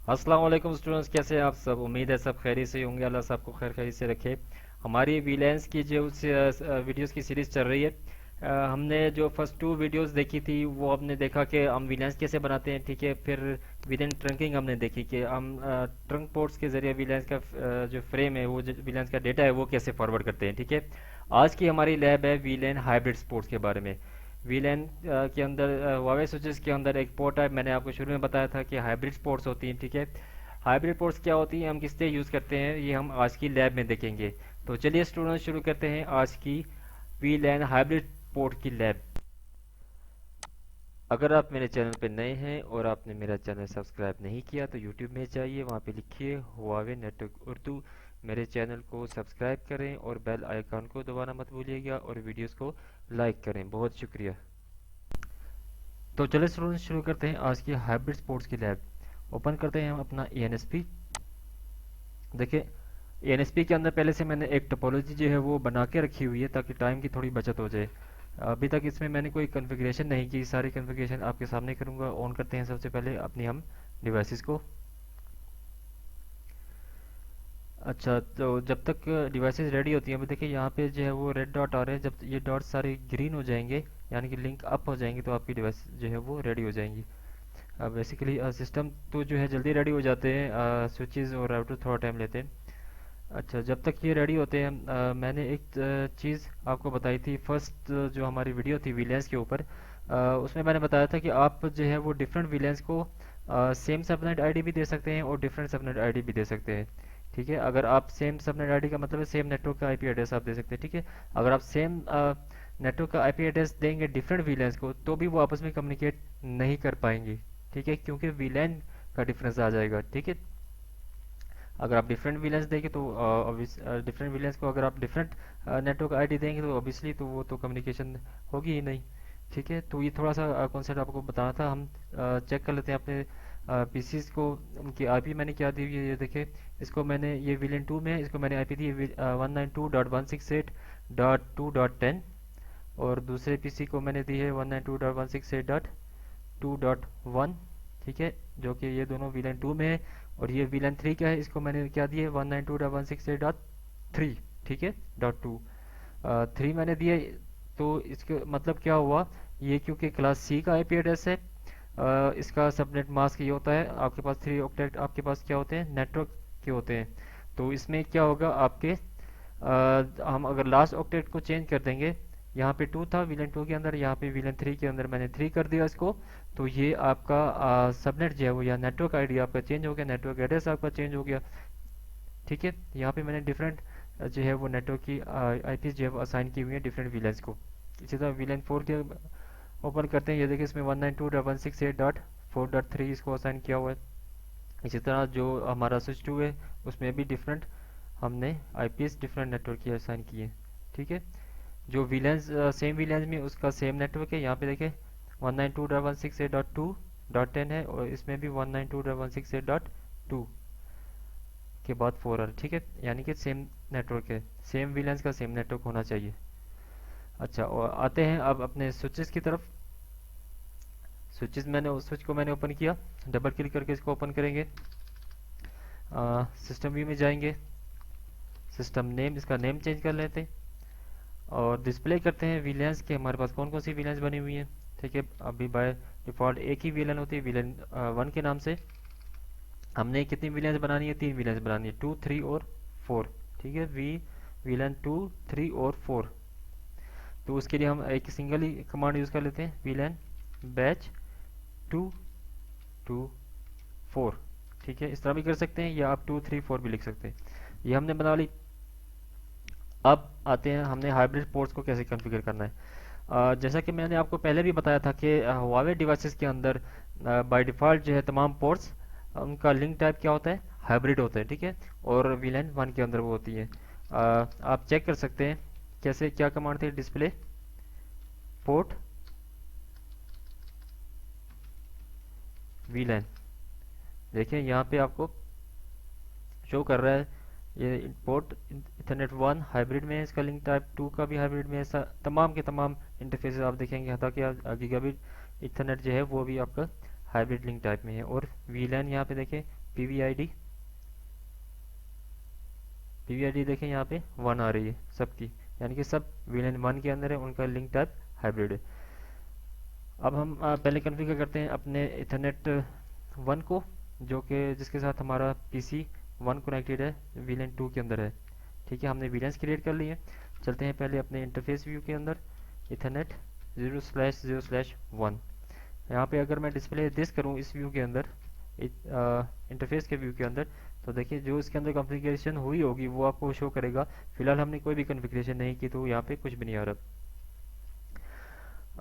अस्सलाम वालेकुम स्टूडेंट्स, कैसे हैं आप सब। उम्मीद है सब खैरियत से होंगे। अल्लाह सबको खैर खैरियत से रखे। हमारी वीलेंस की जो वीडियोस की सीरीज़ चल रही है। हमने जो फर्स्ट टू वीडियोस देखी थी वो हमने देखा कि हम वीलेंस कैसे बनाते हैं, ठीक है। फिर विद इन ट्रंकिंग हमने देखी कि हम ट्रंक पोर्ट्स के ज़रिए वीलेंस का जो फ्रेम है, वो जो वीलेंस का डेटा है वो कैसे फॉरवर्ड करते हैं, ठीक है। आज की हमारी लैब है वीलेन हाइब्रिड स्पोर्ट्स के बारे में। वीलेन के अंदर वावे स्विचेस के अंदर एक पोर्ट है। मैंने आपको शुरू में बताया था कि हाइब्रिड पोर्ट्स होती हैं, ठीक है। हाइब्रिड पोर्ट्स क्या होती हैं, हम किस लिए यूज़ करते हैं, ये हम आज की लैब में देखेंगे। तो चलिए स्टूडेंट्स, शुरू करते हैं आज की वीलेन हाइब्रिड पोर्ट की लैब। अगर आप मेरे चैनल पे नए हैं और आपने मेरा चैनल सब्सक्राइब नहीं किया तो यूट्यूब में जाइए, वहाँ पे लिखिए हुआवे नेटवर्क उर्दू। मेरे चैनल को सब्सक्राइब करें और बेल आइकन को दबाना मत भूलिएगा और वीडियोस को लाइक करें। बहुत शुक्रिया। तो चलिए स्टूडेंट्स, शुरू करते हैं आज की हाइब्रिड स्पोर्ट्स की लैब। ओपन करते हैं हम अपना ENSP। देखिए, ENSP के अंदर पहले से मैंने एक टोपोलॉजी जो है वो बना के रखी हुई है ताकि टाइम की थोड़ी बचत हो जाए। अभी तक इसमें मैंने कोई कॉन्फ़िगरेशन नहीं की, सारी कॉन्फ़िगरेशन आपके सामने करूँगा। ऑन करते हैं सबसे पहले अपनी हम डिवाइसेस को। अच्छा, तो जब तक डिवाइसेस रेडी होती हैं, अभी देखिए यहाँ पे जो है वो रेड डॉट आ रहे हैं। जब ये डॉट सारे ग्रीन हो जाएंगे, यानी कि लिंक अप हो जाएंगे, तो आपकी डिवाइस जो है वो रेडी हो जाएंगी। बेसिकली सिस्टम तो जो है जल्दी रेडी हो जाते हैं, स्विचेस और राउटर थोड़ा टाइम लेते हैं। अच्छा, जब तक ये रेडी होते हैं, मैंने एक चीज़ आपको बताई थी फर्स्ट जो हमारी वीडियो थी विलेंस के ऊपर। उसमें मैंने बताया था कि आप जो है वो डिफरेंट विलेंस को सेम सबनेट आईडी भी दे सकते हैं और डिफरेंट सबनेट आईडी भी दे सकते हैं, ठीक है। अगर आप सेम सबनेट आईडी का मतलब है सेम नेटवर्क का आईपी एड्रेस आप दे सकते हैं, ठीक है। अगर आप सेम नेटवर्क का आईपी एड्रेस देंगे डिफरेंट विलेंस को, तो भी वो आपस में कम्युनिकेट नहीं कर पाएंगे, ठीक है, क्योंकि विलेन का डिफरेंस आ जाएगा, ठीक है। अगर आप डिफरेंट विलेंस देंगे तो डिफरेंट विलेंस को अगर आप डिफरेंट नेटवर्क आईडी देंगे तो ऑब्वियसली तो वो तो कम्युनिकेशन होगी ही नहीं, ठीक है। तो ये थोड़ा सा कॉन्सेप्ट आपको बताना था। हम चेक कर लेते हैं अपने पीसीस को, उनकी आईपी मैंने क्या दी हुई है, ये देखिए। इसको मैंने, ये विलेन 2 में है, इसको मैंने आईपी दी है 192.168.2.10। और दूसरे पीसी को मैंने दी है 192.168.2.1, ठीक है, जो कि ये दोनों वीलन 2 में है। और ये वीलन 3 क्या है, इसको मैंने क्या दिया है 192.168.3, ठीक है, .2 3 मैंने दिया। तो इसके मतलब क्या हुआ, ये क्योंकि क्लास सी का आईपी एड्रेस है, इसका सबनेट मास्क ये होता है। आपके पास 3 ऑक्टेट आपके पास क्या होते हैं, नेटवर्क के होते हैं। तो इसमें क्या होगा आपके, हम अगर लास्ट ऑक्टेट को चेंज कर देंगे, यहाँ पे 2 था विलन 2 के अंदर, यहाँ पे विलन 3 के अंदर मैंने 3 कर दिया इसको। तो ये आपका सबनेट जो है वो, या नेटवर्क आईडी आपका चेंज हो गया, नेटवर्क एड्रेस आपका चेंज हो गया, ठीक है। यहाँ पे मैंने डिफरेंट जो है वो नेटवर्क की आईपी जो है वो असाइन की हुई है डिफरेंट विलेंस को। इसी तरह विलेन 4 के ओपन करते हैं, ये देखिए इसमें 192.168.4.3 इसको असाइन किया हुआ है। इसी तरह जो हमारा स्विच 2 है उसमें भी डिफरेंट हमने आईपीएस डिफरेंट नेटवर्क की असाइन किए, ठीक है। जो विलेंस सेम विलेंस में उसका सेम नेटवर्क है, यहाँ पे देखें 192.168.2.10 है, और इसमें भी 192.168.2 के बाद 4 है, ठीक है। यानी कि सेम नेटवर्क है, सेम विलेंस का सेम नेटवर्क होना चाहिए। अच्छा, और आते हैं अब अपने स्विचेस की तरफ। स्विचेस मैंने, उस स्विच को मैंने ओपन किया, डबल क्लिक करके इसको ओपन करेंगे। सिस्टम व्यू में जाएंगे, सिस्टम नेम, इसका नेम चेंज कर लेते हैं और डिस्प्ले करते हैं विलेंस के हमारे पास कौन कौन सी विलेंस बनी हुई है, ठीक है। अभी बाय डिफ़ॉल्ट एक ही विलन होती है, विलन 1 के नाम से। हमने कितनी विलेंस बनानी है, 3 विलेंस बनानी है, 2, 3 और 4, ठीक है। विलन 2, 3 और 4। तो उसके लिए हम एक सिंगल ही कमांड यूज़ कर लेते हैं, विलन बैच 2 2 4, ठीक है। इस तरह भी कर सकते हैं या आप 2 3 4 भी लिख सकते हैं। ये हमने बना ली। अब आते हैं हमने हाइब्रिड पोर्ट्स को कैसे कॉन्फ़िगर करना है। जैसा कि मैंने आपको पहले भी बताया था कि हुआवे डिवाइसेस के अंदर बाय डिफ़ॉल्ट जो है तमाम पोर्ट्स, उनका लिंक टाइप क्या होता है, हाइब्रिड होता है, ठीक है। और वीलैन 1 के अंदर वो होती है। आप चेक कर सकते हैं कैसे, क्या कमांड थी, डिस्प्ले पोर्ट वीलैन। देखिए यहाँ पे आपको शो कर रहा है, ये पोर्ट इथरनेट 1 हाइब्रिड में है, इसका लिंक टाइप 2 का भी हाइब्रिड में है। ऐसा तमाम के तमाम इंटरफेसेस आप देखेंगे, यहाँ तक कि गीगाबिट इथरनेट जो है वो भी आपका हाइब्रिड लिंक टाइप में है। और वीलैन यहाँ पे देखें पीवीआईडी, पीवीआईडी देखें यहाँ पे 1 आ रही है सबकी, यानी कि सब वीलन 1 के अंदर है, उनका लिंक टाइप हाइब्रिड है। अब हम पहले कॉन्फ़िगर करते हैं अपने इथरनेट 1 को, जो कि जिसके साथ हमारा पीसी 1 कनेक्टेड है वीलन 2 के अंदर है। ठीक है, हमने वीलेंस क्रिएट कर लिए। चलते हैं पहले अपने इंटरफेस व्यू के अंदर, इथरनेट 0/0/1। यहाँ पे अगर मैं डिस्प्ले दिस करूँ इस व्यू के अंदर, इंटरफेस के व्यू के अंदर, तो देखिए जो इसके अंदर कॉन्फ़िगरेशन हुई होगी वो आपको शो करेगा। फिलहाल हमने कोई भी कॉन्फ़िगरेशन नहीं की तो यहाँ पे कुछ भी नहीं आ रहा।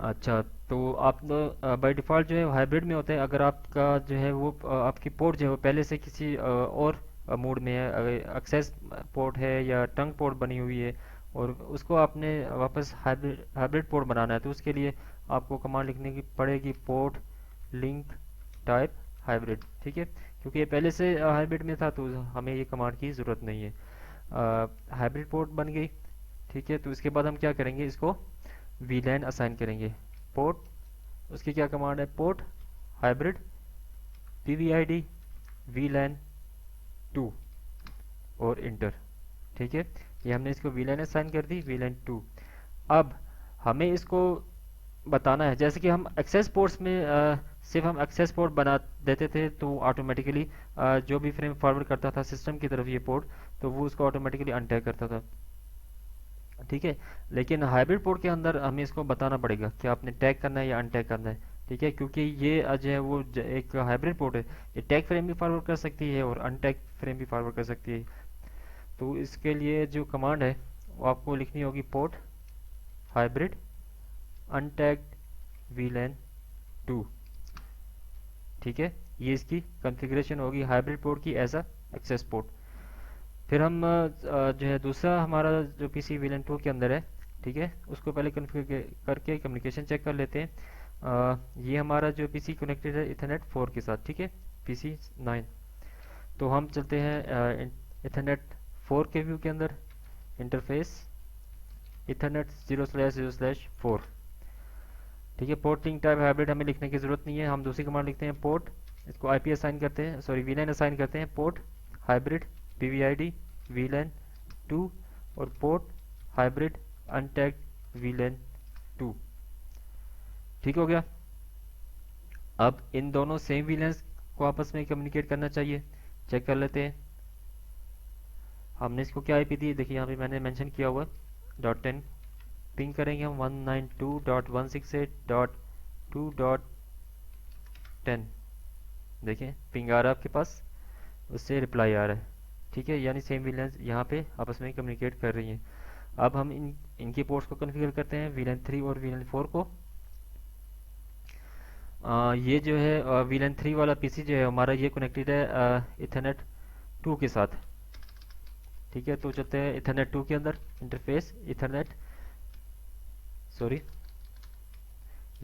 अच्छा, तो आप बाय डिफ़ॉल्ट जो है हाइब्रिड में होता है। अगर आपका जो है वो आपकी पोर्ट जो है वो पहले से किसी और मोड में है, एक्सेस पोर्ट है या टंग पोर्ट बनी हुई है, और उसको आपने वापस हाइब्रिड हाइब्रिड पोर्ट बनाना है, तो उसके लिए आपको कमांड लिखने की पड़ेगी, पोर्ट लिंक टाइप हाइब्रिड। ठीक है, क्योंकि ये पहले से हाइब्रिड में था तो हमें ये कमांड की ज़रूरत नहीं है। हाइब्रिड पोर्ट बन गई। ठीक है, तो इसके बाद हम क्या करेंगे, इसको वीलैन असाइन करेंगे। पोर्ट, उसकी क्या कमांड है, पोर्ट हाइब्रिड पीवीआईडी वीलैन 2 और इंटर। ठीक है, ये हमने इसको वीलैन असाइन कर दी, वीलैन 2। अब हमें इसको बताना है, जैसे कि हम एक्सेस पोर्ट्स में सिर्फ हम एक्सेस पोर्ट बना देते थे तो ऑटोमेटिकली जो भी फ्रेम फॉरवर्ड करता था सिस्टम की तरफ ये पोर्ट, तो वो उसको ऑटोमेटिकली अनटैग करता था। ठीक है, लेकिन हाइब्रिड पोर्ट के अंदर हमें इसको बताना पड़ेगा कि आपने टैग करना है या अनटैग करना है। ठीक है, क्योंकि ये जो है वो एक हाइब्रिड पोर्ट है, ये टैग फ्रेम भी फॉरवर्ड कर सकती है और अनटैग फ्रेम भी फॉरवर्ड कर सकती है। तो इसके लिए जो कमांड है वो आपको लिखनी होगी, पोर्ट हाइब्रिड अनटैग्ड वीलैन 2। ठीक है, ये इसकी कॉन्फ़िगरेशन होगी हाइब्रिड पोर्ट की एज अ एक्सेस पोर्ट। फिर हम जो है दूसरा हमारा जो पीसी वीलन 2 के अंदर है, ठीक है, उसको पहले कॉन्फ़िगर करके कम्युनिकेशन चेक कर लेते हैं। ये हमारा जो पीसी कनेक्टेड है इथरनेट 4 के साथ, ठीक है, पीसी 9। तो हम चलते हैं इथरनेट 4 के व्यू के अंदर, इंटरफेस इथरनेट 0/0/4। ठीक है, पोर्ट लिंक टाइप हाइब्रिड हमें लिखने की ज़रूरत नहीं है, हम दूसरी कमांड लिखते हैं, पोर्ट, इसको आईपी असाइन करते हैं, सॉरी वीलैन असाइन करते हैं, पोर्ट हाइब्रिड पीवीआईडी वीलैन 2 और पोर्ट हाइब्रिड अनटैग्ड वीलैन 2। ठीक हो गया। अब इन दोनों सेम वीलैंस को आपस में कम्युनिकेट करना चाहिए, चेक कर लेते हैं। हमने इसको क्या आईपी दी, देखिए यहाँ पे मैंने मेंशन किया हुआ .10, पिंग करेंगे हम 192.168.2.10। देखें पिंग आ रहा है आपके पास, उससे रिप्लाई आ रहा है। ठीक है, यानी सेम वीलैंस यहाँ पे आपस में कम्युनिकेट कर रही हैं। अब हम इनके पोर्ट्स को कॉन्फ़िगर करते हैं, वीलैन 3 और वीलैन 4 को। ये जो है वीलैन 3 वाला पीसी जो है हमारा, ये कनेक्टेड है इथरनेट 2 के साथ। ठीक है, तो चलते हैं इथरनेट 2 के अंदर, interface Ethernet sorry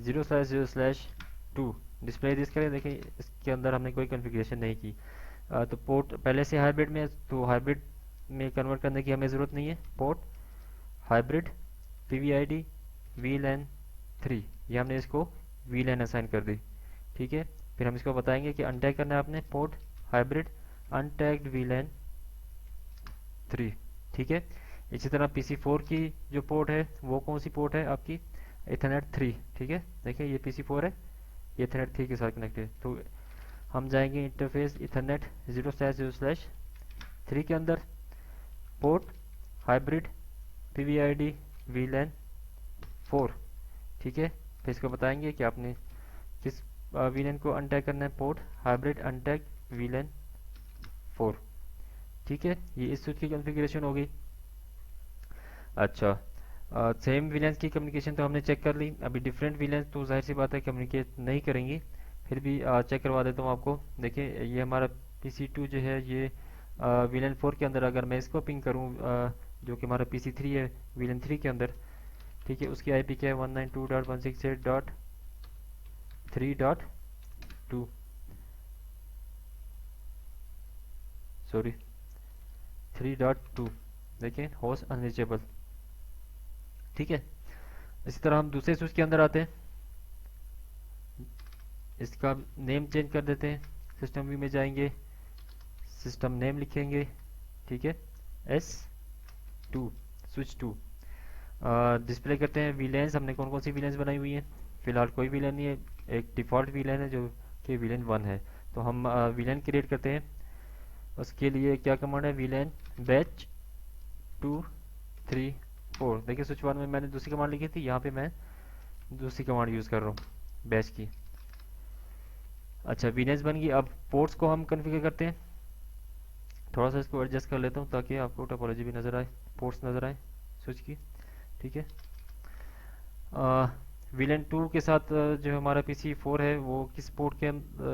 0/0/2 display this करें। देखिए इसके अंदर हमने कोई कॉन्फ़िगरेशन नहीं की। तो पोर्ट पहले से हाइब्रिड में है, तो हाइब्रिड में कन्वर्ट करने की हमें ज़रूरत नहीं है। पोर्ट हाइब्रिड पीवीआईडी वीलैन 3, ये हमने इसको वीलैन असाइन कर दी। ठीक है, फिर हम इसको बताएंगे कि अनटैग करना है आपने, पोर्ट हाइब्रिड अनटैग्ड वीलैन 3। ठीक है, इसी तरह PC4 की जो पोर्ट है वो कौन सी पोर्ट है आपकी, इथरनेट 3। ठीक है, देखिए ये PC4 है, ये इथरनेट 3 के साथ कनेक्टेड है। तो हम जाएंगे इंटरफेस इथरनेट 0/0/3 के अंदर, पोर्ट हाइब्रिड पीवीआईडी वीलैन 4। ठीक है, फिर इसको बताएंगे कि आपने किस वीलैन को अनटैग करना है, पोर्ट हाइब्रिड अनटैग वीलैन 4। ठीक है, ये इस स्विच की कॉन्फ़िगरेशन हो गई। अच्छा, सेम विलेंस की कम्युनिकेशन तो हमने चेक कर ली, अभी डिफरेंट विलेंस तो जाहिर सी बात है कम्युनिकेट नहीं करेंगी, फिर भी चेक करवा देता हूँ आपको। देखिए ये हमारा PC2 जो है ये विलेन 4 के अंदर, अगर मैं इसको पिंग करूँ जो कि हमारा PC3 है विलेन 3 के अंदर, ठीक है, उसकी आईपी क्या है 192.168.3.2 सॉरी 3.2। देखिए होस्ट अनरीचेबल। ठीक है, इसी तरह हम दूसरे स्विच के अंदर आते हैं, इसका नेम चेंज कर देते हैं, सिस्टम व्यू में जाएंगे, सिस्टम नेम लिखेंगे, ठीक है, S2, स्विच 2। डिस्प्ले करते हैं वीलेंस, हमने कौन कौन सी वीलेंस बनाई हुई है, फिलहाल कोई वीलेन नहीं है, एक डिफ़ॉल्ट वीलेन है जो कि वीलेन 1 है। तो हम वीलेन क्रिएट करते हैं, उसके लिए क्या कमांड है, वीलेन बैच 2 3 4। देखिए स्विच 1 में मैंने दूसरी कमांड लिखी थी, यहाँ पे मैं दूसरी कमांड यूज़ कर रहा हूँ बैच की। अच्छा वीलेंस बन गई। अब पोर्ट्स को हम कन्फिगर करते हैं, थोड़ा सा इसको एडजस्ट कर लेता हूँ ताकि आपको टोपोलॉजी भी नज़र आए, पोर्ट्स नज़र आए स्विच की, ठीक है। वीलन 2 के साथ जो हमारा पीसी 4 है वो किस पोर्ट के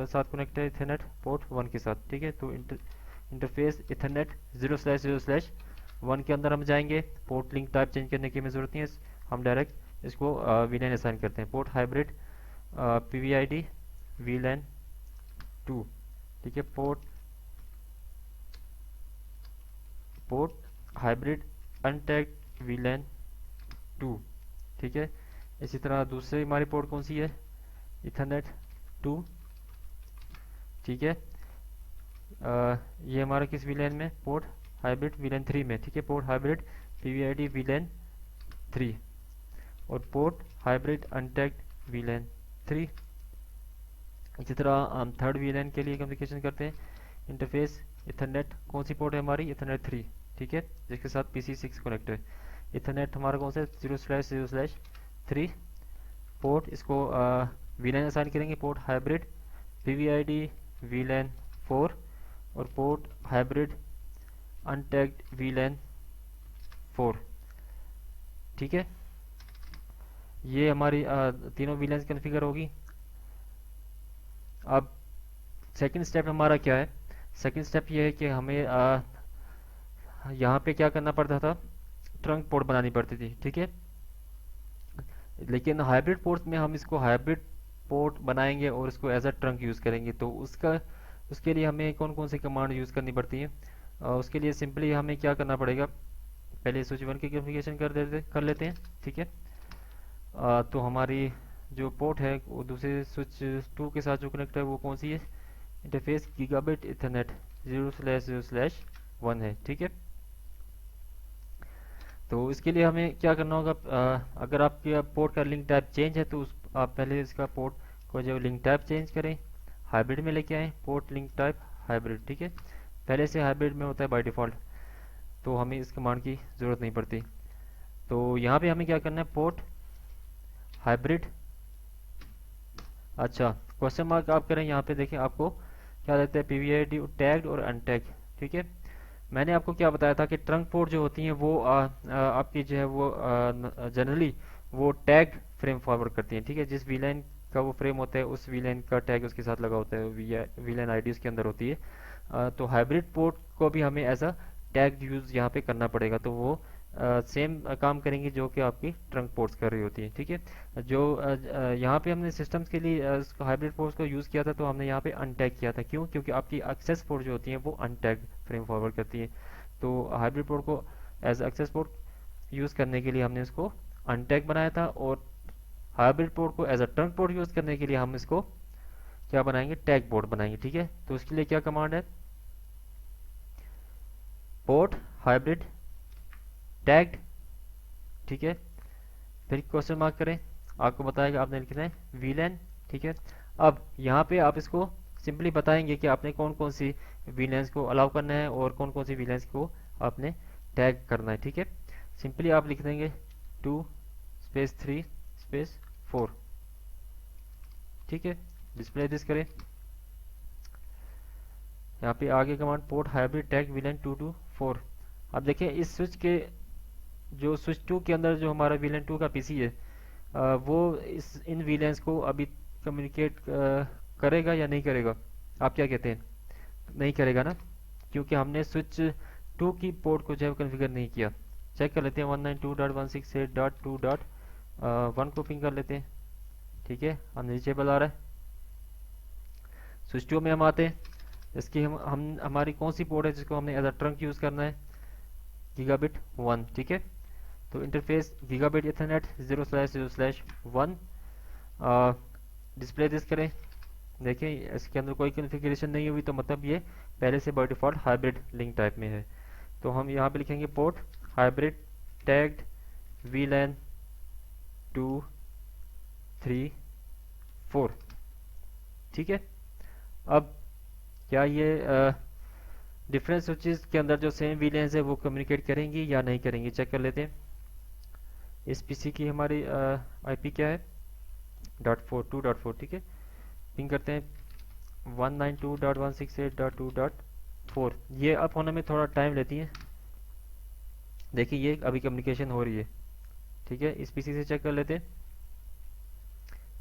साथ कनेक्ट है, इथरनेट पोर्ट 1 के साथ, ठीक है। तो इंटरफेस इथरनेट 0/0/1 के अंदर हम जाएंगे, पोर्ट लिंक टाइप चेंज करने की हमें ज़रूरत नहीं है, हम डायरेक्ट इसको वीलन असाइन करते हैं। पोर्ट हाइब्रिड PVID वीलन 2, ठीक है। पोर्ट हाइब्रिड अनटैग्ड वीलन 2, ठीक है। इसी तरह दूसरी हमारी पोर्ट कौन सी है, इथरनेट 2, ठीक है। ये हमारा किस विलेन में, पोर्ट हाइब्रिड विलेन 3 में, ठीक है। पोर्ट हाइब्रिड PVID विलेन 3 और पोर्ट हाइब्रिड अनटैग्ड विलेन 3। इसी तरह हम थर्ड विलेन के लिए कम्युनिकेशन करते हैं, इंटरफेस इथरनेट कौन सी पोर्ट है हमारी, इथरनेट 3, ठीक है, जिसके साथ PC6 कनेक्ट है। इथरनेट हमारा कौन सा है, 0/0/3 पोर्ट, इसको वीलन असाइन करेंगे, पोर्ट हाइब्रिड PVID वीलन 4 और पोर्ट हाइब्रिड अनटैग्ड वीलन 4, ठीक है। ये हमारी तीनों वीलेंस कन्फिगर होगी। अब सेकंड स्टेप हमारा क्या है, सेकंड स्टेप ये है कि हमें यहाँ पे क्या करना पड़ता था, ट्रंक पोर्ट बनानी पड़ती थी, ठीक है। लेकिन हाइब्रिड पोर्ट में हम इसको हाइब्रिड पोर्ट बनाएंगे और इसको एज अ ट्रंक यूज़ करेंगे, तो उसके लिए हमें कौन कौन सी कमांड यूज़ करनी पड़ती है। उसके लिए सिंपली हमें क्या करना पड़ेगा, पहले स्विच 1 की कॉन्फ़िगरेशन कर लेते हैं, ठीक है। तो हमारी जो पोर्ट है वो दूसरे स्विच 2 के साथ जो कनेक्ट है वो कौन सी है, इंटरफेस गीगाबिट इथरनेट 0/0/1 है, ठीक है। तो इसके लिए हमें क्या करना होगा, अगर आपके पोर्ट का लिंक टाइप चेंज है तो आप पहले इसका पोर्ट को जो लिंक टाइप चेंज करें, हाइब्रिड में लेके आए, पोर्ट लिंक टाइप हाइब्रिड, ठीक है। पहले से हाइब्रिड में होता है बाय डिफ़ॉल्ट, तो हमें इस कमांड की ज़रूरत नहीं पड़ती। तो यहाँ पे हमें क्या करना है, पोर्ट हाइब्रिड, अच्छा क्वेश्चन मार्क आप करें, यहाँ पे देखें आपको क्या देते हैं, PVID टैग्ड और अनटैग्ड, ठीक है। मैंने आपको क्या बताया था कि ट्रंक पोर्ट जो होती हैं वो आपकी जो है वो जनरली वो टैग फ्रेम फॉरवर्ड करती हैं, ठीक है। जिस वीलाइन का वो फ्रेम होता है उस वीलाइन का टैग उसके साथ लगा होता है, वीलाइन आईडी उसके अंदर होती है। तो हाइब्रिड पोर्ट को भी हमें एज अ टैग यूज़ यहाँ पे करना पड़ेगा, तो वो सेम काम करेंगे जो कि आपकी ट्रंक पोर्ट्स कर रही होती है, ठीक है। जो यहाँ पे हमने सिस्टम्स के लिए हाइब्रिड पोर्ट्स को यूज़ किया था, तो हमने यहाँ पे अनटैग किया था, क्यों, क्योंकि आपकी एक्सेस पोर्ट जो होती हैं वो अनटैग फ्रेम फॉरवर्ड करती है। तो हाइब्रिड पोर्ट को एज एक्सेस पोर्ट यूज़ करने के लिए हमने इसको अनटैग बनाया था, और हाइब्रिड पोर्ट को as a trunk port use करने के लिए हम इसको क्या बनाएंगे, टैग पोर्ट बनाएंगे, ठीक है। तो उसके लिए क्या कमांड है, पोर्ट हाइब्रिड टैग्ड, ठीक है। फिर क्वेश्चन मार्क करें, आपको बताएगा आपने लिखना है वीलन, ठीक है। अब यहाँ पे आप इसको सिंपली बताएंगे कि आपने कौन कौन सी वीलेंस को अलाउ करना है और कौन कौन सी वीलेंस को आपने टैग करना है, ठीक है। सिंपली आप लिख देंगे 2 स्पेस 3 स्पेस 4, ठीक है। डिस्प्ले दिस करें, यहाँ पे आगे command port hybrid tag VLAN 2 to 4। अब देखिए इस स्विच के जो स्विच 2 के अंदर जो हमारा वीलन 2 का पीसी है, वो इन वीलेंस को अभी कम्युनिकेट करेगा या नहीं करेगा, आप क्या कहते हैं, नहीं करेगा ना, क्योंकि हमने स्विच 2 की पोर्ट को जो है कन्फिगर नहीं किया। चेक कर लेते हैं 192.168.2.1 को पिंग कर लेते हैं, ठीक है, अनरीचेबल आ रहा है। स्विच 2 में हम आते हैं, इसकी हम हमारी कौन सी पोर्ट है जिसको हमने एज अ ट्रंक यूज़ करना है, गीगाबिट 1, ठीक है। तो interface gigabit Ethernet 0/0/1, display this करें, देखिए इसके अंदर कोई कॉन्फ़िगरेशन नहीं हुई, तो मतलब ये पहले से by default hybrid link type में है। तो हम यहाँ पे लिखेंगे पोर्ट हाइब्रिड टैग्ड VLAN 2 3 4। ठीक है। अब क्या ये डिफरेंट स्विचेस के अंदर जो सेम VLANs है वो कम्युनिकेट करेंगी या नहीं करेंगी, चेक कर लेते हैं। इस पीसी की हमारी आईपी क्या है, .4 ठीक है। पिंग करते हैं 192.168.2.4। ये अप होने में थोड़ा टाइम लेती है। देखिए ये अभी कम्युनिकेशन हो रही है। ठीक है, इस पीसी से चेक कर लेते हैं।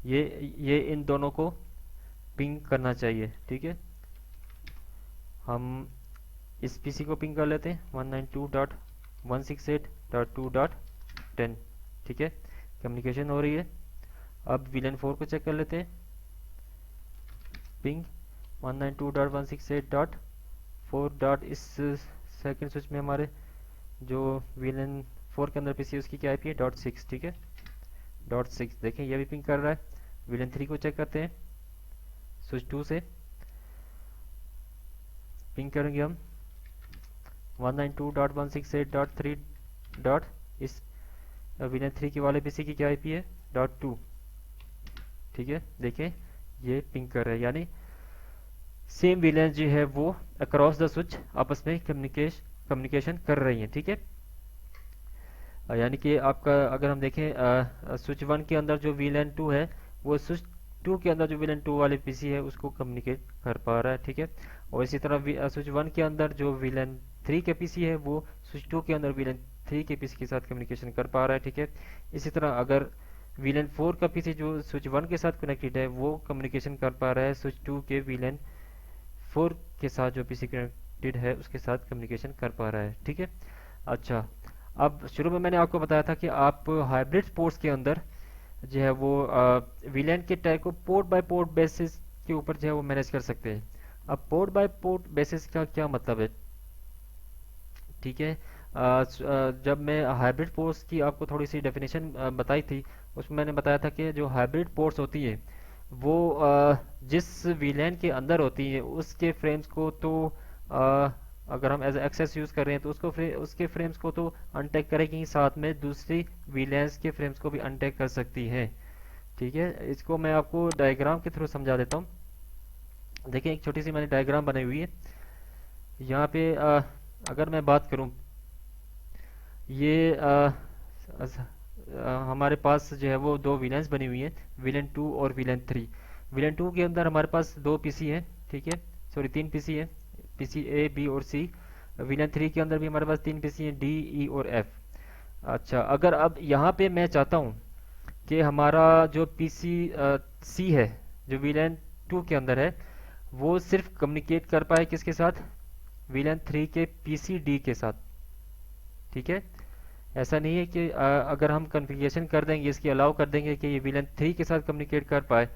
ये इन दोनों को पिंग करना चाहिए। ठीक है, हम इस पीसी को पिंग कर लेते हैं 192.168.2.10। ठीक है, कम्युनिकेशन हो रही है। अब VLAN 4 को चेक कर लेते हैं। पिंग 192.168.4. इस सेकंड स्विच में हमारे जो VLAN 4 के अंदर पीसी है उसकी क्या आईपी है, .6। ठीक है, .6। देखें ये भी पिंग कर रहा है। VLAN 3 को चेक करते हैं, स्विच 2 से पिंग करेंगे हम 192.168.3. इस VLAN 3 के वाले पीसी की क्या आईपी है, .2। ठीक है, देखें ये पिंग कर रहा है, यानी सेम VLAN जो है वो अक्रॉस द स्विच आपस में कम्युनिकेशन कर रही हैं। ठीक है, यानी कि आपका अगर हम देखें स्विच 1 के अंदर जो VLAN 2 है वो स्विच 2 के अंदर जो VLAN 2 वाले पीसी है उसको कम्युनिकेट कर पा रहा है। ठीक है, और इसी तरह स्विच 1 के अंदर जो VLAN 3 के पीसी है वो स्विच 2 के अंदर VLAN 3 के पीसी के साथ कम्युनिकेशन कर पा रहा है। ठीक है, इसी तरह अगर VLAN 4 का पीसी जो स्विच 1 के साथ कनेक्टेड है वो कम्युनिकेशन कर पा रहा है स्विच 2 के VLAN 4 के साथ जो पीसी कनेक्टेड है उसके साथ कम्युनिकेशन कर पा रहा है। ठीक है, अच्छा, अब शुरू में मैंने आपको बताया था कि आप हाइब्रिड पोर्ट्स के अंदर जो है वो VLAN के टैग को पोर्ट बाय पोर्ट बेसिस के ऊपर जो है वो मैनेज कर सकते हैं। अब पोर्ट बाय पोर्ट बेसिस का क्या मतलब है, ठीक है। जब मैं हाइब्रिड पोर्ट्स की आपको थोड़ी सी डेफिनेशन बताई थी, उसमें मैंने बताया था कि जो हाइब्रिड पोर्ट्स होती है वो जिस VLAN के अंदर होती है उसके फ्रेम्स को तो अगर हम एज एक्सेस यूज़ कर रहे हैं तो उसके फ्रेम्स को तो अनटैग करेगी ही, साथ में दूसरी VLANs के फ्रेम्स को भी अनटैग कर सकती है। ठीक है, इसको मैं आपको डायग्राम के थ्रू समझा देता हूँ। देखिए एक छोटी सी मैंने डायग्राम बनाई हुई है यहाँ पे। अगर मैं बात करूँ, ये हमारे पास जो है वो दो VLANs बनी हुई हैं, VLAN 2 और VLAN 3। VLAN 2 के अंदर हमारे पास दो पीसी हैं। ठीक है, सॉरी तीन पीसी हैं, पीसी ए बी और सी। VLAN 3 के अंदर भी हमारे पास तीन पीसी हैं, डी ई और एफ। अच्छा, अगर अब यहाँ पे मैं चाहता हूँ कि हमारा जो पीसी सी है जो VLAN 2 के अंदर है वो सिर्फ कम्युनिकेट कर पाए किसके साथ, VLAN 3 के पीसी डी के साथ। ठीक है, ऐसा नहीं है कि अगर हम कॉन्फ़िगरेशन कर देंगे, इसकी अलाउ कर देंगे कि ये VLAN 3 के साथ कम्युनिकेट कर पाए,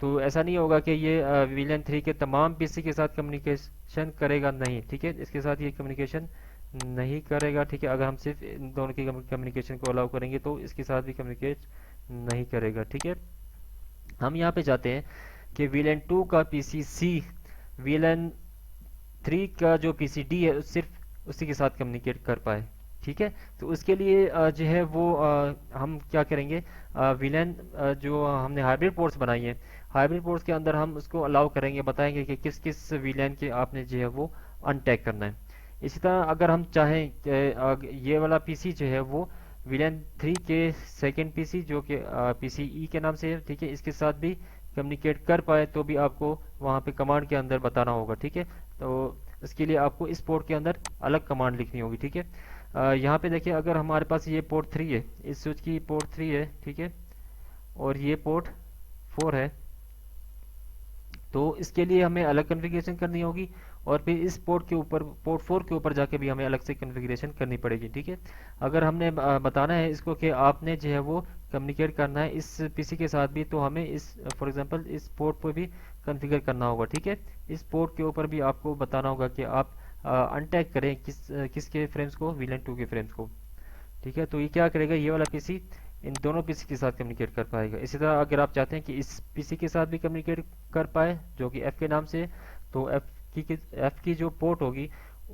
तो ऐसा नहीं होगा कि ये VLAN 3 के तमाम पीसी के साथ कम्युनिकेशन करेगा, नहीं। ठीक है, इसके साथ ये कम्युनिकेशन नहीं करेगा। ठीक है, अगर हम सिर्फ इन दोनों की कम्युनिकेशन को अलाउ करेंगे तो इसके साथ भी कम्युनिकेट नहीं करेगा। ठीक है, हम यहाँ पे चाहते हैं कि VLAN 2 का पीसी सी VLAN 3 का जो पीसी डी है सिर्फ उसी के साथ कम्युनिकेट कर पाए। ठीक है, तो उसके लिए जो है वो हम क्या करेंगे, VLAN जो हमने हाइब्रिड पोर्ट्स बनाई है, हाइब्रिड पोर्ट्स के अंदर हम उसको अलाउ करेंगे, बताएंगे कि किस किस VLAN के आपने जो है वो अनटैग करना है। इसी तरह अगर हम चाहें कि ये वाला पीसी जो है वो VLAN 3 के सेकेंड पीसी जो कि पीसी ई के नाम से है, ठीक है, इसके साथ भी कम्युनिकेट कर पाए तो भी आपको वहाँ पे कमांड के अंदर बताना होगा। ठीक है, तो इसके लिए आपको इस पोर्ट के अंदर अलग कमांड लिखनी होगी। ठीक है, यहाँ पे देखिए अगर हमारे पास ये पोर्ट 3 है, इस स्विच की पोर्ट 3 है। ठीक है, और ये पोर्ट 4 है, तो इसके लिए हमें अलग कॉन्फ़िगरेशन करनी होगी, और फिर इस पोर्ट के ऊपर पोर्ट 4 के ऊपर जाके भी हमें अलग से कॉन्फ़िगरेशन करनी पड़ेगी। ठीक है, अगर हमने बताना है इसको कि आपने जो है वो कम्युनिकेट करना है इस पीसी के साथ भी, तो हमें इस फॉर एग्जांपल इस पोर्ट पर भी कॉन्फ़िगर करना होगा। ठीक है, इस पोर्ट के ऊपर भी आपको बताना होगा कि आप अनटैग करें किसके फ्रेम्स को, VLAN 2 के फ्रेम्स को। ठीक है, तो ये क्या करेगा, ये वाला पीसी इन दोनों पीसी के साथ कम्युनिकेट कर पाएगा। इसी तरह अगर आप चाहते हैं कि इस पीसी के साथ भी कम्युनिकेट कर पाए जो कि एफ के नाम से, तो एफ की जो पोर्ट होगी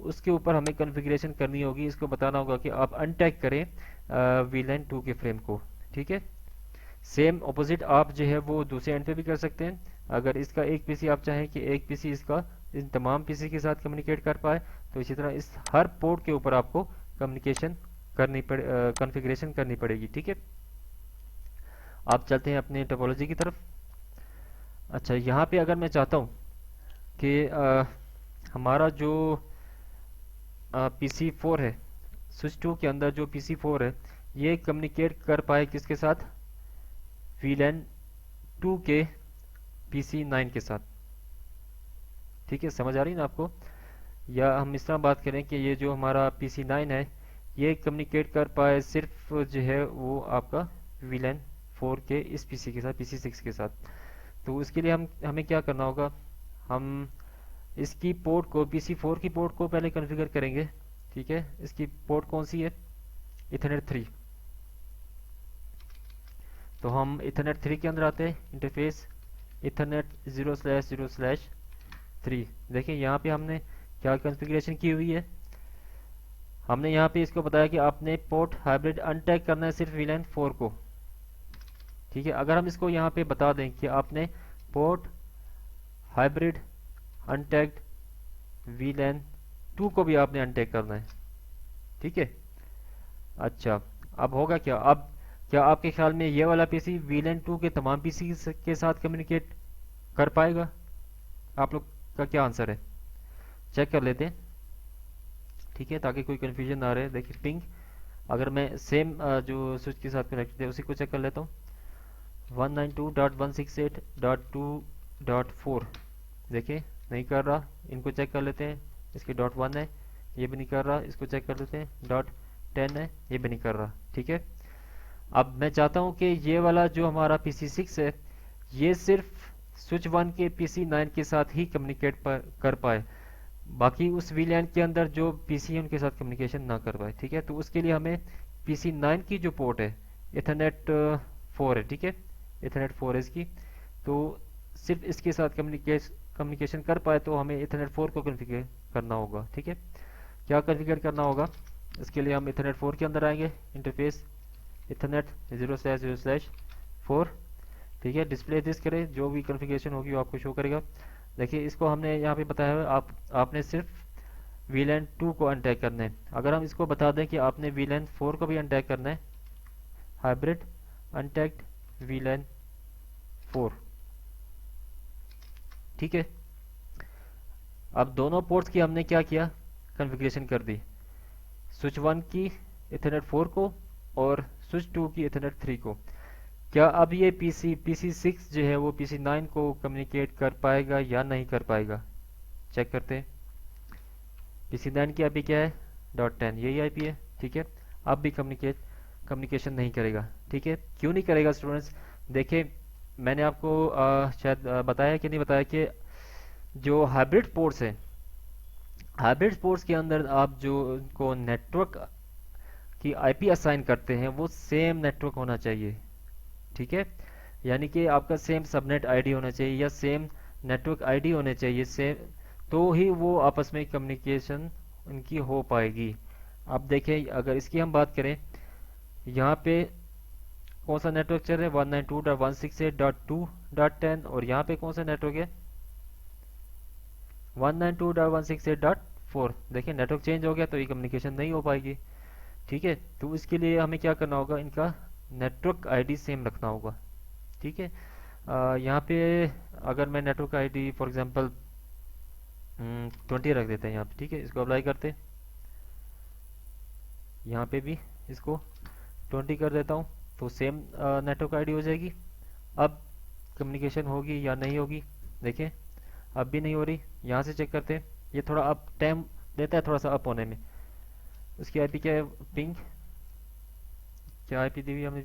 उसके ऊपर हमें कॉन्फ़िगरेशन करनी होगी, इसको बताना होगा कि आप अनटैग करें वीलैन 2 के फ्रेम को। ठीक है, सेम ऑपोजिट आप जो है वो दूसरे एंड पे भी कर सकते हैं। अगर इसका एक पीसी आप चाहें कि एक पीसी इसका इन तमाम पीसी के साथ कम्युनिकेट कर पाए, तो इसी तरह इस हर पोर्ट के ऊपर आपको कम्युनिकेशन कॉन्फ़िगरेशन करनी पड़ेगी। ठीक है, आप चलते हैं अपने टोपोलॉजी की तरफ। अच्छा, यहाँ पे अगर मैं चाहता हूँ कि हमारा जो पीसी 4 है, स्विच 2 के अंदर जो पीसी 4 है, ये कम्युनिकेट कर पाए किसके साथ, वीलैन 2 के पीसी 9 के साथ। ठीक है, समझ आ रही है ना आपको? या हम इस तरह बात करें कि ये जो हमारा पीसी 9 है, ये कम्युनिकेट कर पाए सिर्फ जो है वो आपका वीलैन 4 के इस पीसी के साथ, पीसी 6 के साथ। तो उसके लिए हमें क्या करना होगा, हम इसकी पोर्ट को, पीसी 4 की पोर्ट को पहले कॉन्फ़िगर करेंगे। ठीक है, इसकी पोर्ट कौन सी है, इथरनेट 3। तो हम इथरनेट 3 के अंदर आते हैं, इंटरफेस इथरनेट 0/0/3। देखिए यहाँ पे हमने क्या कॉन्फ़िगरेशन की हुई है, हमने यहाँ पे इसको बताया कि आपने पोर्ट हाइब्रिड अनटैग करना है सिर्फ वीलैन 4 को। ठीक है, अगर हम इसको यहाँ पे बता दें कि आपने पोर्ट हाइब्रिड अनटैग्ड वीलैन 2 को भी आपने अनटैग करना है। ठीक है, अच्छा, अब होगा क्या, अब क्या आपके ख्याल में ये वाला पीसी वीलैन 2 के तमाम पीसी के साथ कम्युनिकेट कर पाएगा? आप लोग का क्या आंसर है, चेक कर लेते हैं। ठीक है, ताकि कोई कन्फ्यूजन ना रहे। देखिए पिंग, अगर मैं सेम जो स्विच के साथ कनेक्टेड है उसी को चेक कर लेता हूँ, 192.168.2.4। देखिए नहीं कर रहा, इनको चेक कर लेते हैं। इसके .1 है, ये भी नहीं कर रहा, इसको चेक कर लेते हैं। .10 है, ये भी नहीं कर रहा। ठीक है, अब मैं चाहता हूँ कि ये वाला जो हमारा पीसी 6 है, ये सिर्फ स्विच 1 के पीसी 9 के साथ ही कम्युनिकेट कर पाए, बाकी उस वीलैन के अंदर जो पीसी है उनके साथ कम्युनिकेशन ना कर पाए। ठीक है, तो उसके लिए हमें पीसी 9 की जो पोर्ट है, इथरनेट 4 है। ठीक है, इथरनेट 4 है इसकी, तो सिर्फ इसके साथ कम्युनिकेशन कर पाए तो हमें इथरनेट 4 को कॉन्फ़िगर करना होगा। ठीक है, क्या कॉन्फ़िगर करना होगा, इसके लिए हम इथरनेट 4 के अंदर आएंगे, इंटरफेस इथरनेट 0/0/4। ठीक है, डिस्प्ले दिस करें, जो भी कॉन्फ़िगरेशन होगी वो आपको शो करेगा। देखिए इसको हमने यहाँ पे बताया है, आपने सिर्फ वीलैन 2 को अनटैग करना है। अगर हम इसको बता दें कि आपने वीलैन 4 को भी अनटैग करना है, हाइब्रिड अनटैग्ड वीलैन 4। ठीक है, अब दोनों पोर्ट्स की हमने क्या किया, कॉन्फ़िगरेशन कर दी, स्विच 1 की इथरनेट 4 को और स्विच 2 की इथरनेट 3 को। क्या अब ये पीसी 6 जो है वो पीसी 9 को कम्युनिकेट कर पाएगा या नहीं कर पाएगा, चेक करते हैं। पीसी 9 की आईपी क्या है, .10, यही आईपी है। ठीक है, अब भी कम्युनिकेशन नहीं करेगा। ठीक है, क्यों नहीं करेगा स्टूडेंट्स, देखिए मैंने आपको शायद बताया कि नहीं बताया कि जो हाइब्रिड पोर्ट्स हैं, हाइब्रिड पोर्ट्स के अंदर आप जो को नेटवर्क की आईपी असाइन करते हैं वो सेम नेटवर्क होना चाहिए। ठीक है, यानी कि आपका सेम सबनेट आईडी होना चाहिए या सेम नेटवर्क आईडी होने चाहिए सेम, तो ही वो आपस में कम्युनिकेशन उनकी हो पाएगी। अब देखें अगर इसकी हम बात करें, यहाँ पे कौन सा नेटवर्क चल रहा है, 192.168.2.10, और यहाँ पे कौन सा नेटवर्क है, 192.168.4। देखिए नेटवर्क चेंज हो गया तो ये कम्युनिकेशन नहीं हो पाएगी। ठीक है, तो इसके लिए हमें क्या करना होगा, इनका नेटवर्क आईडी सेम रखना होगा। ठीक है, यहाँ पे अगर मैं नेटवर्क आईडी फॉर एग्जांपल 20 रख देते हैं यहाँ पे। ठीक है, इसको अप्लाई करते, यहाँ पे भी इसको 20 कर देता हूँ, तो सेम नेटवर्क आईडी हो जाएगी। अब कम्युनिकेशन होगी या नहीं होगी, देखें अब भी नहीं हो रही। यहाँ से चेक करते हैं, ये थोड़ा अप टाइम लेता है, थोड़ा सा अप होने में। उसकी आईपी क्या है, पिंग क्या आईपी दी हुई हमने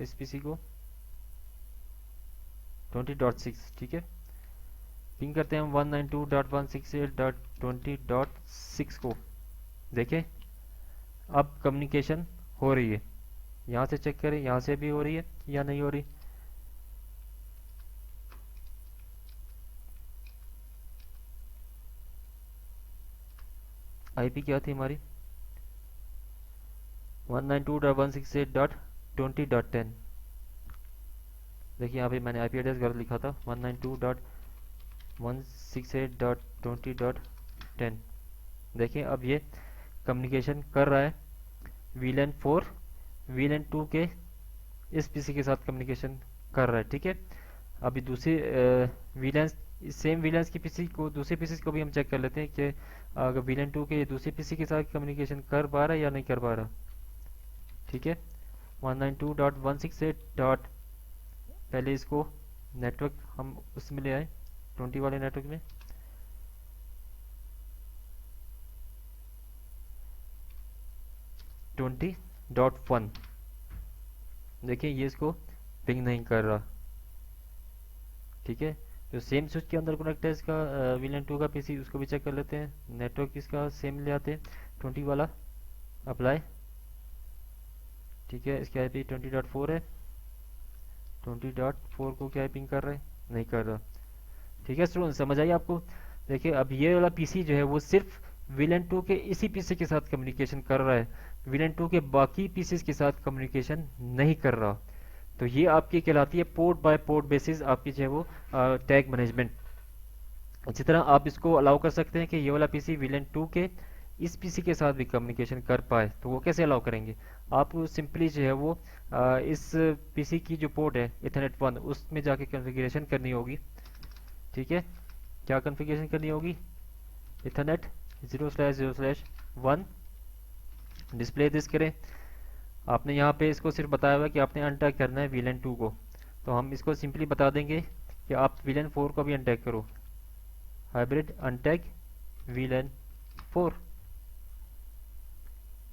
इस पीसी को, 20.6। ठीक है, पिंग करते हैं हम 192.168.20.6 को। देखें अब कम्युनिकेशन हो रही है, यहाँ से चेक करें, यहाँ से भी हो रही है या नहीं हो रही। आईपी क्या थी हमारी, 192.168.20.10। देखिए यहाँ पे मैंने आईपी एड्रेस गलत लिखा था, 192.168.20.10। देखिए अब ये कम्युनिकेशन कर रहा है वीलैन 4 वीलैन 2 के इस पीसी के साथ कम्युनिकेशन कर रहा है, ठीक है। अभी दूसरी वीलैंस, सेम वीलैंस की पीसी को, दूसरे पीसी को भी हम चेक कर लेते हैं कि अगर वीलैन 2 के दूसरे पीसी के साथ कम्युनिकेशन कर पा रहा है या नहीं कर पा रहा, ठीक है। 192.168 डॉट, पहले इसको नेटवर्क हम उसमें ले आए 20 वाले नेटवर्क में। ट्वेंटी डॉट वन, देखिए ये इसको पिंग नहीं कर रहा, ठीक है। जो सेम स्विच के अंदर कनेक्ट है इसका वीलैन 2 का पीसी, उसको भी चेक कर लेते हैं। नेटवर्क इसका सेम ले आते हैं 20 वाला, अप्लाई, ठीक है। इसकी आईपी 20.4 है, 20.4 को क्या पिंग कर रहा है, नहीं कर रहा, ठीक है। स्टूडेंट समझ आई आपको। देखिए अब ये वाला पीसी जो है वो सिर्फ वीलैन 2 के इसी पीसी के साथ कम्युनिकेशन कर रहा है, वीलैन 2 के बाकी पीसीस के साथ कम्युनिकेशन नहीं कर रहा। तो ये आपकी कहलाती है पोर्ट बाय पोर्ट बेसिस आपकी जो है वो टैग मैनेजमेंट। इसी तरह आप इसको अलाउ कर सकते हैं कि ये वाला पीसी वीलैन 2 के इस पीसी के साथ भी कम्युनिकेशन कर पाए। तो वो कैसे अलाउ करेंगे, आपको सिंपली जो है वो इस पीसी की जो पोर्ट है इथरनेट 1 उसमें जाके कॉन्फ़िगरेशन करनी होगी, ठीक है। क्या कॉन्फ़िगरेशन करनी होगी, इथरनेट 0/0/1 डिस्प्ले दिस करें। आपने यहाँ पे इसको सिर्फ बताया हुआ है कि आपने अनटैग करना है वीलैन 2 को, तो हम इसको सिंपली बता देंगे कि आप वीलैन 4 को भी अनटैग करो, हाइब्रिड अनटैग वीलैन 4,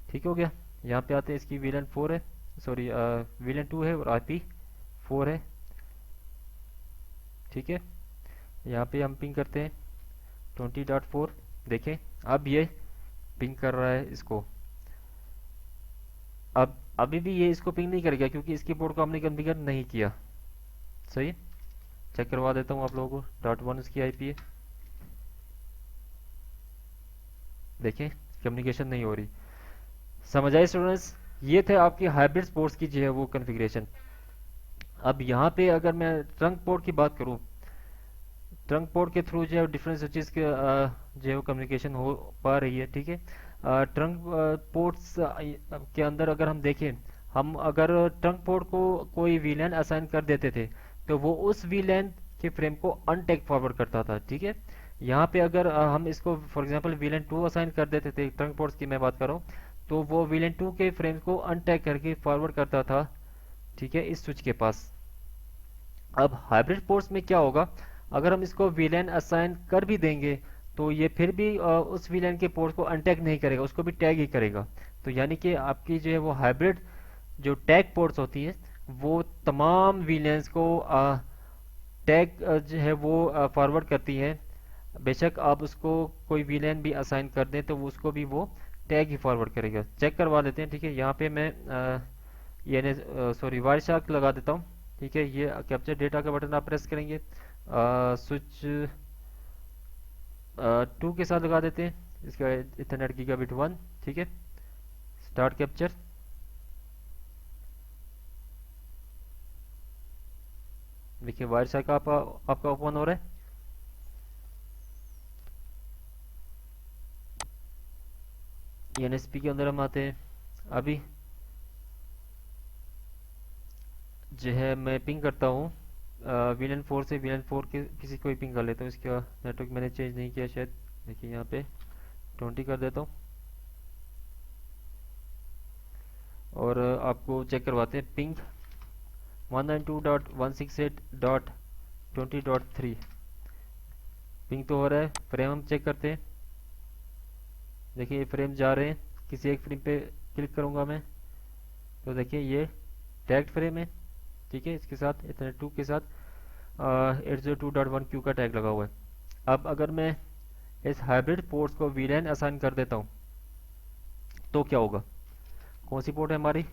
ठीक हो गया। यहाँ पे आते हैं, इसकी वीलैन 4 है, सॉरी वीलैन 2 है और आईपी 4 है, ठीक है। यहाँ पे हम पिंग करते हैं 20.4, देखें अब ये पिंग कर रहा है इसको। अब अभी भी ये इसको पिंग नहीं करेगा क्योंकि इसकी पोर्ट को हमने कॉन्फ़िगर नहीं किया, सही। चेक करवा देता हूँ आप लोगों को, .1 इसकी आईपी है, देखें कम्युनिकेशन नहीं हो रही। समझ आए स्टूडेंट्स, ये थे आपकी हाइब्रिड पोर्ट्स की जो है वो कॉन्फ़िगरेशन। अब यहाँ पे अगर मैं ट्रंक पोर्ट की बात करूँ, ट्रंक पोर्ट के थ्रू जो है डिफरेंट स्विचेस के जो है वो कम्युनिकेशन हो पा रही है, ठीक है। ट्रंक पोर्ट्स के अंदर अगर हम देखें, हम अगर ट्रंक पोर्ट को कोई वीलैन असाइन कर देते थे तो वो उस वीलैन के फ्रेम को अनटैग फॉरवर्ड करता था, ठीक है। यहाँ पे अगर हम इसको फॉर एग्जांपल वीलैन 2 असाइन कर देते थे, ट्रंक पोर्ट्स की मैं बात कर रहा हूँ, तो वो वीलैन 2 के फ्रेम को अनटैग करके फॉरवर्ड करता था, ठीक है, इस स्विच के पास। अब हाइब्रिड पोर्ट्स में क्या होगा, अगर हम इसको वीलैन असाइन कर भी देंगे तो ये फिर भी उस वीलैन के पोर्ट को अनटैग नहीं करेगा, उसको भी टैग ही करेगा। तो यानी कि आपकी जो है वो हाइब्रिड जो टैग पोर्ट्स होती है वो तमाम वीलैंस को टैग जो है वो फॉरवर्ड करती है। बेशक आप उसको कोई वीलैन भी असाइन कर दें तो वो उसको भी वो टैग ही फॉरवर्ड करेगा। चेक करवा लेते हैं, ठीक है। यहाँ पे मैं ये सॉरी वायर शार्क लगा देता हूँ, ठीक है। ये कैप्चर डेटा का बटन आप प्रेस करेंगे, स्विच 2 के साथ लगा देते हैं, इसका इथरनेट गीगाबिट 1, ठीक है। स्टार्ट कैप्चर, देखिए वायर शार्क आपका ओपन हो रहा है। एनएसपी के अंदर हम आते हैं, अभी जो है मैं पिंग करता हूँ वीलन 4 से वीलन 4 के किसी को भी पिंग कर लेता हूँ। इसका नेटवर्क मैंने चेंज नहीं किया शायद, देखिए यहाँ पे 20 कर देता हूँ और आपको चेक करवाते हैं पिंग 192.168.20.3 पिंग तो हो रहा है। फ्रेम हम चेक करते हैं, देखिए ये फ्रेम जा रहे हैं, किसी एक फ्रेम पे क्लिक करूँगा मैं तो देखिए ये टैग्ड फ्रेम है, ठीक है। इसके साथ इतने 2 के साथ 802.1q का टैग लगा हुआ है। अब अगर मैं इस हाइब्रिड पोर्ट्स को वीलैन असाइन कर देता हूँ तो क्या होगा, कौन सी पोर्ट है हमारी,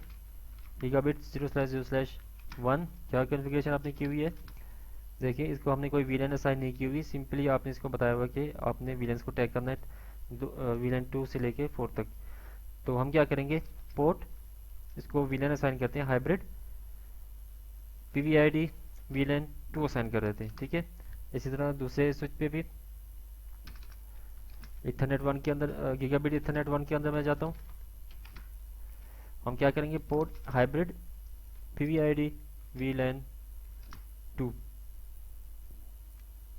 गीगाबिट 0/0/1 क्या कॉन्फ़िगरेशन आपने की हुई है। देखिए इसको हमने कोई वीलन असाइन नहीं की हुई, सिंपली आपने इसको बताया हुआ कि आपने वीलेंस को टैग करना है वीलन 2 से लेके 4 तक। तो हम क्या करेंगे, पोर्ट इसको वीलन असाइन करते हैं हाइब्रिड पीवीआईडी वीलन 2 असाइन कर देते हैं, ठीक है। इसी तरह दूसरे स्विच पे भी इथरनेट 1 के अंदर गीगाबिट इथरनेट 1 के अंदर मैं जाता हूँ। हम क्या करेंगे, पोर्ट हाइब्रिड पीवीआईडी वीलन 2,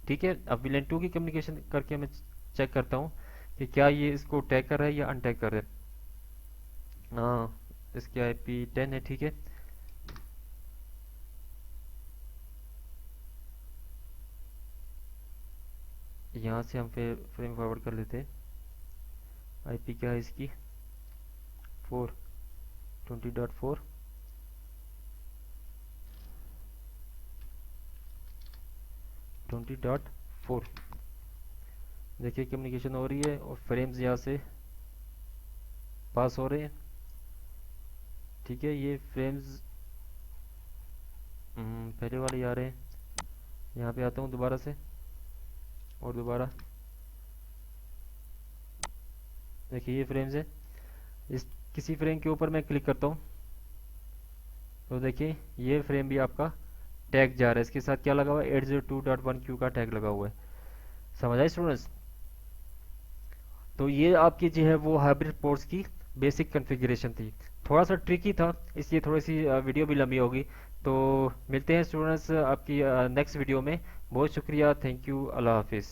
ठीक है। अब वीलन 2 की कम्युनिकेशन करके मैं चेक करता हूँ कि क्या ये इसको टैग कर रहा है या अनटैग कर रहा है। हाँ, इसकी आईपी 10 है, ठीक है। यहाँ से हम फिर फ्रेम फॉरवर्ड कर लेते हैं। आईपी क्या है इसकी, 4 20.4 20.4। देखिए कम्युनिकेशन हो रही है और फ्रेम्स यहाँ से पास हो रहे हैं, ठीक है। ये फ्रेम्स पहले वाले आ रहे हैं। यहाँ पे आता हूँ दोबारा से और दोबारा, देखिए ये फ्रेम्स है। इस किसी फ्रेम के ऊपर मैं क्लिक करता हूँ तो देखिए ये फ्रेम भी आपका टैग जा रहा है, इसके साथ क्या लगा हुआ है, 802.1q का टैग लगा हुआ है। समझ आए स्टूडेंट्स। तो ये आपकी जो है वो हाइब्रिड पोर्ट्स की बेसिक कॉन्फ़िगरेशन थी। थोड़ा सा ट्रिकी था, इसलिए थोड़ी सी वीडियो भी लंबी होगी। तो मिलते हैं स्टूडेंट्स आपकी नेक्स्ट वीडियो में। बहुत शुक्रिया, थैंक यू, अल्लाह हाफिज़।